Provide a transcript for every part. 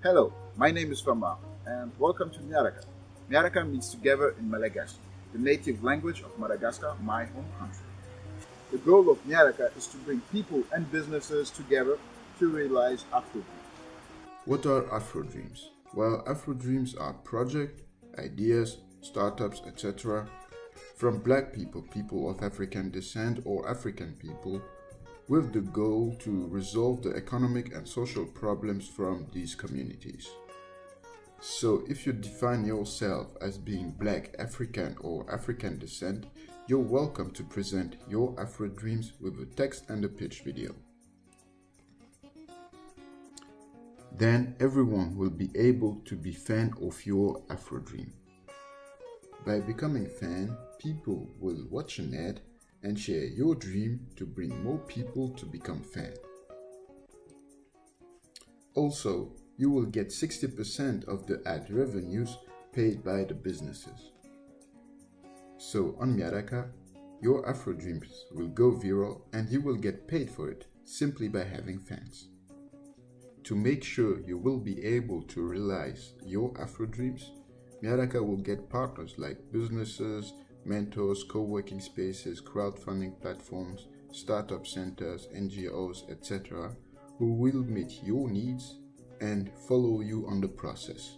Hello, my name is Fahamaro, and welcome to Miaraka. Miaraka means together in Malagasy, the native language of Madagascar, my home country. The goal of Miaraka is to bring people and businesses together to realize Afro dreams. What are Afro Dreams? Well, Afro Dreams are projects, ideas, startups, etc. from black people, people of African descent, or African people, with the goal to resolve the economic and social problems from these communities. So, if you define yourself as being black, African, or African descent, you're welcome to present your Afro Dreams with a text and a pitch video. Then everyone will be able to be fan of your Afro Dream. By becoming fan, people will watch an ad and share your dream to bring more people to become fan. Also, you will get 60% of the ad revenues paid by the businesses. So on Miaraka, your Afro Dreams will go viral and you will get paid for it simply by having fans. To make sure you will be able to realize your Afro Dreams, Miaraka will get partners like businesses, mentors, co-working spaces, crowdfunding platforms, startup centers, NGOs, etc., who will meet your needs and follow you on the process.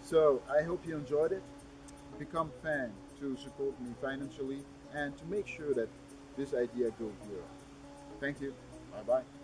So I hope you enjoyed it. Become fan to support me financially and to make sure that this idea goes viral. Thank you. Bye bye.